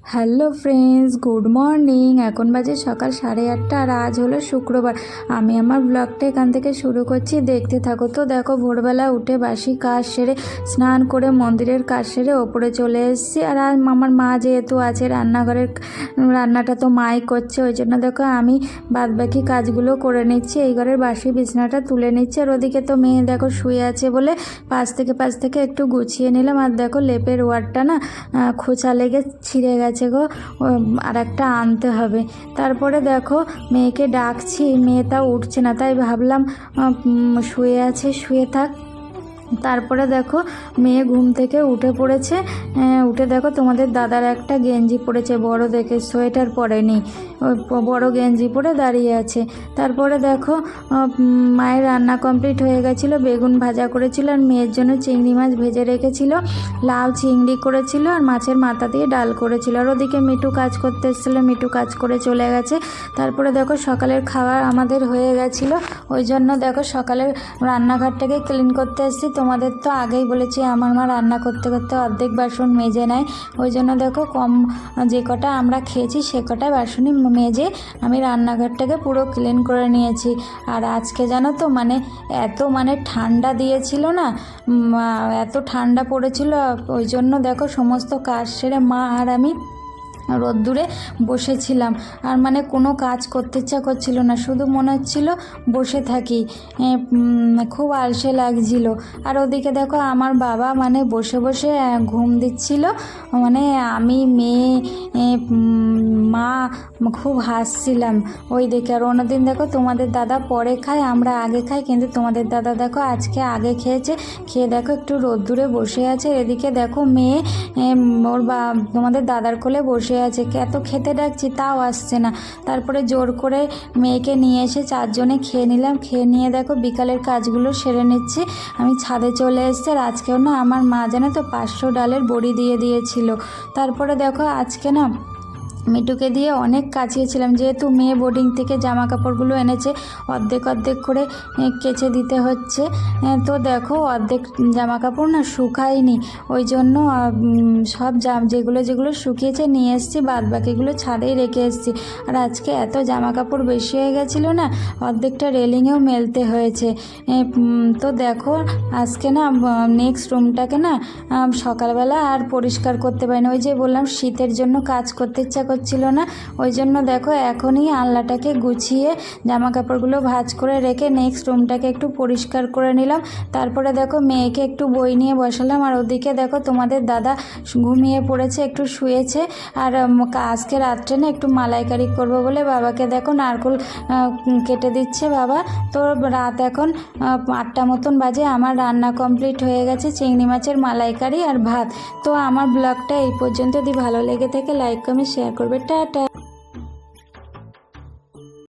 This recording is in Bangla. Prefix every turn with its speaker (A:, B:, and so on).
A: Hello friends, good morning. এখন বাজে সকাল 8:30 আর আজ হলো শুক্রবার। আমি আমার ব্লগটা এখান থেকে শুরু করছি, দেখতে থাকো। তো দেখো, ভোরবেলা উঠে বাসি কাজ সেরে স্নান করে মন্দিরের কাজ সেরে ওপরে চলে এসেছি। আর আমার মা যেহেতু আছে, রান্নাঘরের রান্নাটা তো মাই করছে, ওই জন্য দেখো আমি বাদবাকি কাজগুলো করে নিচ্ছি। এই ঘরের বাসি বিছনাটা তুলে নিচ্ছি। আর ওদিকে তো মেয়ে দেখো শুয়ে আছে বলে পাশ থেকে একটু গুছিয়ে নিলাম। আর দেখো লেপের ওয়ারটা না খোঁচা লেগে ছিঁড়ে গেছে গো, আর একটা আনতে হবে। তারপরে দেখো মেয়েকে ডাকছি, মেয়েটা উঠছে না, তাই ভাবলাম শুয়ে আছে, শুয়ে থাক। তারপরে দেখো মেয়ে ঘুম থেকে উঠে পড়েছে। উঠে দেখো তোমাদের দাদার একটা গেঞ্জি পরেছে বড় দেখে, সোয়েটার পরেনি, ওই বড় গেঞ্জি পরে দাঁড়িয়ে আছে। তারপরে দেখো মায়ের রান্না কমপ্লিট হয়ে গেছিলো, বেগুন ভাজা করেছিল, আর মেয়ের জন্য চিংড়ি মাছ ভেজে রেখেছিল, লাউ চিংড়ি করেছিল, আর মাছের মাথা দিয়ে ডাল করেছিল। আর ওদিকে মিঠু কাজ করতে এসেছিলো, মিঠু কাজ করে চলে গেছে। তারপরে দেখো সকালের খাবার আমাদের হয়ে গেছিলো, ওই জন্য দেখো সকালের রান্নাঘরটাকে ক্লিন করতে এসেছি। তোমাদের তো আগেই বলেছি আমার মা রান্না করতে করতে অর্ধেক বাসন মেজে নেয়, ওই জন্য দেখো কম যে কটা আমরা খেয়েছি সে কটা বাসনই মেজে আমি রান্নাঘরটাকে পুরো ক্লিন করে নিয়েছি। আর আজকে জানো তো এত ঠান্ডা দিয়েছিল না, এত ঠান্ডা পড়েছিল, ওই জন্য দেখো সমস্ত কাজ সেরে মা আর আমি রোদ্দুরে বসেছিলাম। আর কোনো কাজ করতে ইচ্ছা করছিল না, শুধু মনে হচ্ছিল বসে থাকি, খুব আলসে লাগছিল। আর ওদিকে দেখো আমার বাবা বসে বসে ঘুম দিচ্ছিল, আমি মেয়ে মা খুব হাসছিলাম ওই দেখে। আর অন্যদিন দেখো তোমাদের দাদা পরে খায়, আমরা আগে খাই, কিন্তু তোমাদের দাদা দেখো আজকে আগে খেয়েছে, খেয়ে দেখো একটু রোদ্দুরে বসে আছে। এদিকে দেখো মেয়ে ওর তোমাদের দাদার কোলে বসে আছে, এত খেতে ডাকছি তাও আসছে না। তারপরে জোর করে মেয়েকে নিয়ে এসে চারজনে খেয়ে নিলাম। খেয়ে নিয়ে দেখো বিকালের কাজগুলো সেরে নিচ্ছি। আমি ছাদে চলে এসেছি। আর আজকেও না আমার মা জানে তো 500 ডালের বড়ি দিয়ে দিয়েছিল। তারপরে দেখো আজকে না মিঠুকে দিয়ে অনেক কাচিয়েছিলাম, যেহেতু মেয়ে বোর্ডিং থেকে জামা কাপড়গুলো এনেছে, অর্ধেক করে কেচে দিতে হচ্ছে। তো দেখো অর্ধেক জামা কাপড় না শুকায়নি, ওই জন্য সব যেগুলো শুকিয়েছে নিয়ে এসেছি, বাদ বাকিগুলো ছাদেই রেখে এসেছি। আর আজকে এত জামা কাপড় বেশি হয়ে গেছিলো না, অর্ধেকটা রেলিংয়েও মেলতে হয়েছে। তো দেখো আজকে না নেক্সট রুমটাকে না সকালবেলা আর পরিষ্কার করতে পারিনি, ওই যে বললাম শীতের জন্য কাজ করতে ইচ্ছা করছিল না, ওই জন্য দেখো এখনই আলনাটাকে গুছিয়ে জামা কাপড়গুলো ভাঁজ করে রেখে নেক্সট রুমটাকে একটু পরিষ্কার করে নিলাম। তারপরে দেখো মেয়েকে একটু বই নিয়ে বসালাম। আর ওদিকে দেখো তোমাদের দাদা ঘুমিয়ে পড়েছে, একটু শুয়েছে। আর আজকে রাত্রে না একটু মালাইকারি করবো বলে বাবাকে দেখো নারকেল কেটে দিচ্ছে বাবা। তো রাত এখন 8টা মতন বাজে, আমার রান্না কমপ্লিট হয়ে গেছে, চিংড়ি মাছের মালাইকারি আর ভাত। তো আমার ব্লগটা এই পর্যন্ত, যদি ভালো লেগে থাকে লাইক কমেন্ট শেয়ার করবে। টাটা।